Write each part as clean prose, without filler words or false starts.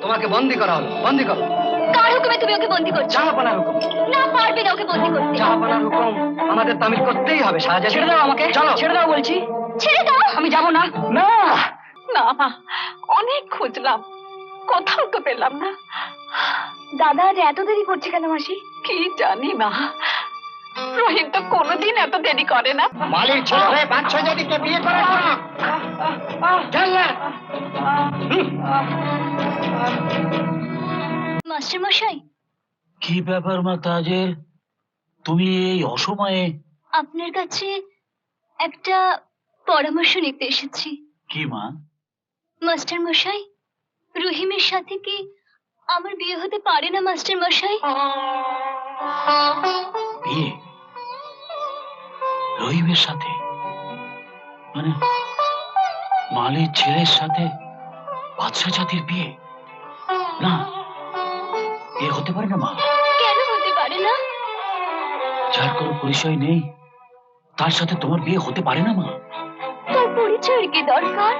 তোমাকে বন্দি করা হলো। বন্দি করো। কার হুকুমে তুমি ওকে বন্দি করছো? জাহাপনার হুকুম। না, পারবে না ওকে বন্দি করতে। জাহাপনার হুকুম আমাদের তামিল করতেই হবে। শাহজাদি, ছেড়ে দাও আমাকে। চলো। ছেড়ে দাও বলছি। ছেড়ে দাও। আমি যাব না। না, না মা, অনেক খুঁজলাম, কোথাও তো পেলাম না। দাদা আজ এত দেরি করছে কেন মাসি? কি জানি মা, রহিম তো কোনোদিন এত দেরি করে না। মালির ছেলে হয়ে পাঁচ ছয় জাতিকে বিয়ে করার জন্য চল না। মাস্টার মশাই, কি ব্যাপার মা তাজেল, তুমি এই অসময়ে? আপনার কাছে একটা পরামর্শ নিতে এসেছি। কি মা? মাস্টার মশাই, রহিমের সাথে কি আমার বিয়ে হতে পারে না মাস্টার মশাই? বিয়ে রহিমের সাথে? মানে মালির ছেলের সাথে বাদশা জাতির বিয়ে? না, বিয়ে হতে পারে না মা। কেন হতে পারে না? যার কোনো পরিচয় নেই তার সাথে তোমার বিয়ে হতে পারে না মা। তার পরিচয়ের কি দরকার?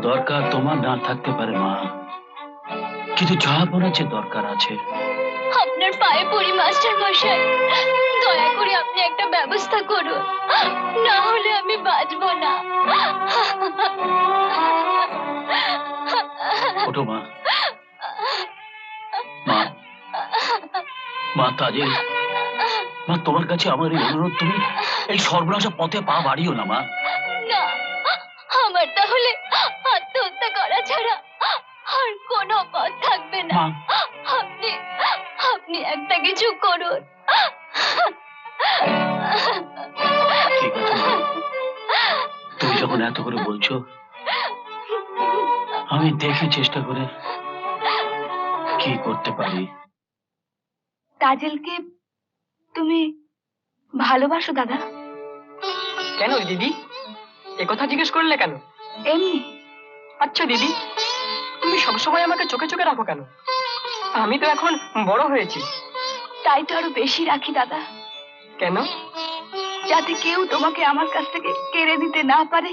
দরকার তোমার না থাকতে পারে মা, কিন্তু জাহাপনার যে দরকার আছে। আপনার পায়ে পড়ি মাস্টার মশাই, দয়া করে আপনি একটা ব্যবস্থা করুন, না হলে আমি বাঁচবো না। ওঠো মা। মা, মা তাজেল, মা তোমার কাছে আমার এই অনুরোধ, তুমি এই সর্বনাশা পথে পা বাড়িও না মা। না, আমার তাহলে আত্মহত্যা করা ছাড়া আর কোনো পথ থাকবে না। মা। আপনি আপনি একটা কিছু করুন। ঠিক আছে মা, তুমি যখন এত করে বলছো, আমি দেখি চেষ্টা করে কি করতে পারি। তাজেলকে তুমি ভালোবাসো দাদা? কেন দিদি, এ কথা জিজ্ঞেস করলে কেন? এমনি। আচ্ছা দিদি, তুমি সবসময় আমাকে চোখে চোখে রাখো কেন? আমি তো এখন বড় হয়েছি। তাই তো আরো বেশি রাখি দাদা, কেন? যাতে কেউ তোমাকে আমার কাছ থেকে কেড়ে নিতে না পারে।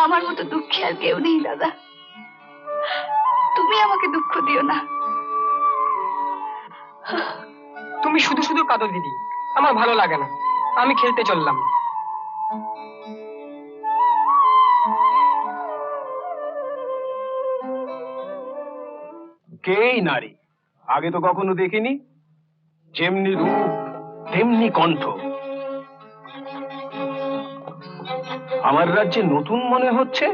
আমার মতো দুঃখী আর কেউ নেই দাদা, তুমি আমাকে দুঃখ দিও না। তুমি শুধু শুধু কাঁদো দিদি, আমার ভালো লাগে না। আমি খেলতে চললাম। কে এই নারী? আগে তো কখনো দেখিনি। যেমনি রূপ তেমনি কণ্ঠ। আমার রাজ্যে নতুন মনে হচ্ছে।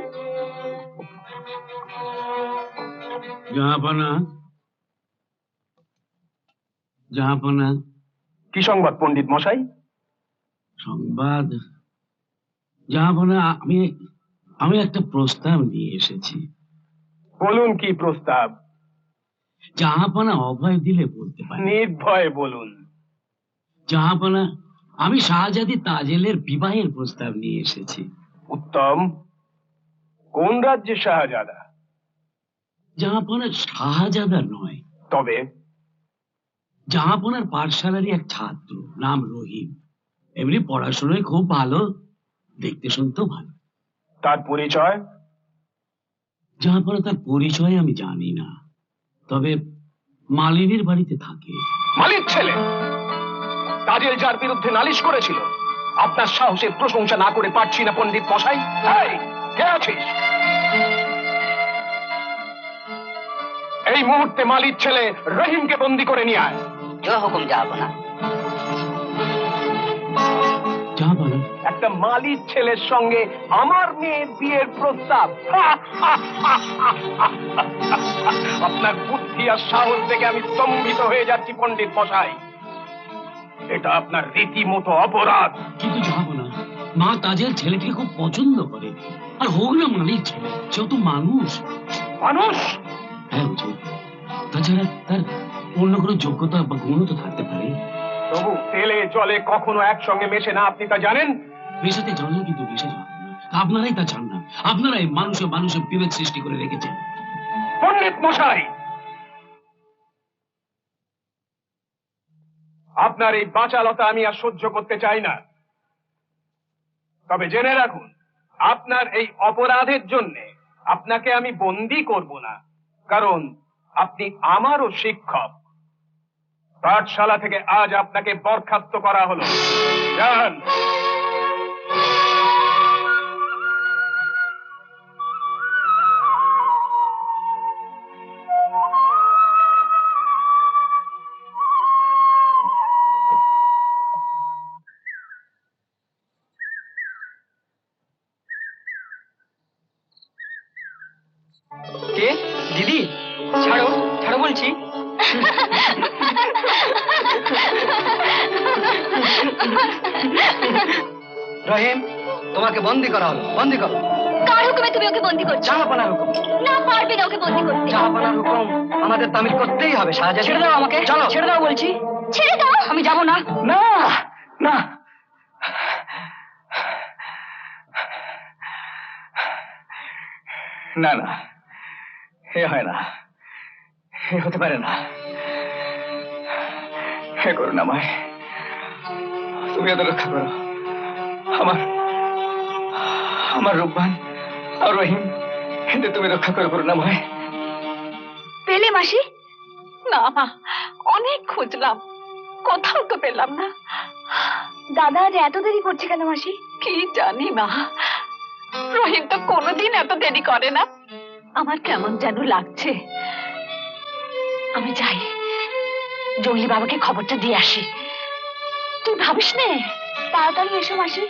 জাহাপনা, জাহাপনা। কি সংবাদ পণ্ডিত মশাই? সংবাদ? জাহাপনা, আমি আমি একটা প্রস্তাব নিয়ে এসেছি। বলুন কি প্রস্তাব? জাহাপনা অভয় দিলে বলতে পারি। নির্ভয়ে বলুন। জাহাপনা, আমি শাহজাদি তাজেলের বিবাহের প্রস্তাব নিয়ে এসেছি। উত্তম। কোন রাজ্যে শাহজাদা? জাহাপনা, শাহজাদা নয়, তবে জাহাপনার পাঠশালারই এক ছাত্র, নাম রহিম। এমনি পড়াশোনায় খুব ভালো, দেখতে শুনতেও ভালো। তার পরিচয়? জাহাপনা, তার পরিচয় আমি জানি না, তবে মালিনীর বাড়িতে থাকে। মালিক ছেলে তাজেল যার বিরুদ্ধে নালিশ করেছিল, আপনার সাহসের প্রশংসা না করে পারছি না পণ্ডিত মশাই। এই, কে আছিস? এই মুহূর্তে মালিক ছেলে রহিমকে বন্দী করে নিয়ে আয়। জয় হুকুম জাহাপনা। জাহাপনা, একটা মালিক ছেলের সঙ্গে আমার মেয়ের বিয়ের প্রস্তাব। আপনার বুদ্ধি আর সাহস দেখে আমি স্তম্ভিত হয়ে যাচ্ছি পণ্ডিত মশাই। এটা আপনার রীতিমতো অপরাধ। কিন্তু জাহাপনা, মা তাজেল ছেলেটিকে খুব পছন্দ করে, আর হোক না মালিক ছেলে, সেও তো মানুষ। মানুষ? হ্যাঁ হুজুর, তাছাড়া তার অন্য কোনো যোগ্যতা বা গুণও তো থাকতে পারে। তবু তেলে জলে কখনো একসঙ্গে মেশে না, আপনি তা জানেন। মেশাতে জানলে কিন্তু মিশে যাবে না। আপনারাই তা চান না, আপনারাই মানুষে মানুষে বিভেদ সৃষ্টি করে রেখেছেন। পণ্ডিত মশাই, আপনার এই বাচালতা আমি আর সহ্য করতে চাই না। তবে জেনে রাখুন, আপনার এই অপরাধের জন্য আপনাকে আমি বন্দি করব না, কারণ আপনি আমারও শিক্ষক। পাঠশালা থেকে আজ আপনাকে বরখাস্ত করা হলো। যান। কে? দিদি, ছাড়ো ছাড়ো বলছি। রহিম, তোমাকে বন্দি করা হলো, বন্দি করো। কার হুকুমে তুমি ওকে বন্দি করছো? জাহাপনার হুকুম। না, পারবে না ওকে বন্দি করতে। জাহাপনার হুকুম আমাদের তামিল করতেই হবে। শাহজাদি, ছেড়ে দাও আমাকে, চলো। ছেড়ে দাও বলছি। ছেড়ে দাও। আমি যাব না। না না, না না, এ হয় না, এ হতে পারে না। হে করুণাময়, তুমি ওদের রক্ষা করো। আমার আমার রূপবান আর রহিম, এদের তুমি রক্ষা করো করুণাময়। পেলে মাসি? না মা, অনেক খুঁজলাম, কোথাও তো পেলাম না। দাদা আজ এত দেরি করছে কেন মাসি? কি জানি মা, রহিম তো কোনোদিন এত দেরি করে না। আমার কেমন যেন লাগছে। আমি যাই, জঙ্গলি বাবাকে খবরটা দিয়ে আসি। তুই ভাবিস নে। তাড়াতাড়ি এসো মাসি।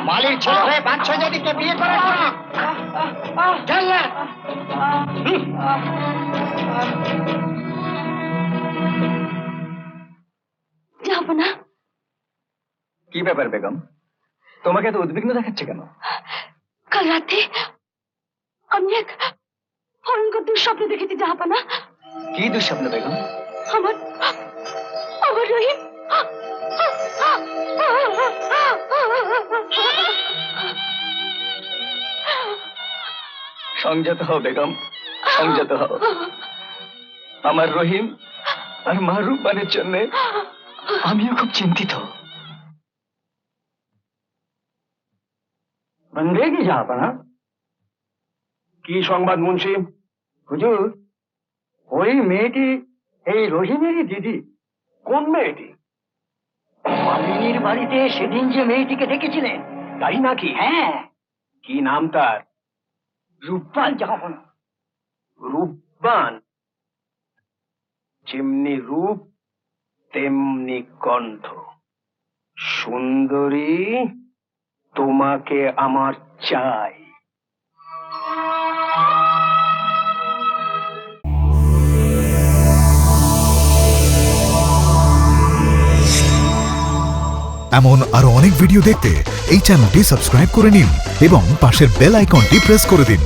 মালির ছেলে হয়ে বাচ্চা যদি তো বিয়ে করার না। জানলা। যাবো না। কি ব্যাপার বেগম, তোমাকে এত উদ্বিগ্ন দেখাচ্ছে কেন? কাল রাতে আমি এক ভয়ঙ্কর দুঃস্বপ্ন দেখেছি জাহাপানা। কি দুঃস্বপ্ন বেগম? আমার আমার রহিম সংযত হও বেগম, সংযত হও। আমার রহিম আর মা রূপবানের জন্য আমিও খুব চিন্তিত। বন্দে কি জাহাপনা? কি সংবাদ মুন্সি? হুজুর, ওই মেয়েটি এই রহিমেরই দিদি। কোন মেয়েটি? মালিনীর বাড়িতে সেদিন যে মেয়েটিকে দেখেছিলেন। তাই নাকি? হ্যাঁ, কি নাম তার? রূপবান জাহাপনা। রূপবান? যেমনি রূপ তেমনি কণ্ঠ। সুন্দরী, তোমাকে আমার চাই। এমন আরো অনেক ভিডিও দেখতে এই চ্যানেলটি সাবস্ক্রাইব করে নিন এবং পাশের বেল আইকনটি প্রেস করে দিন।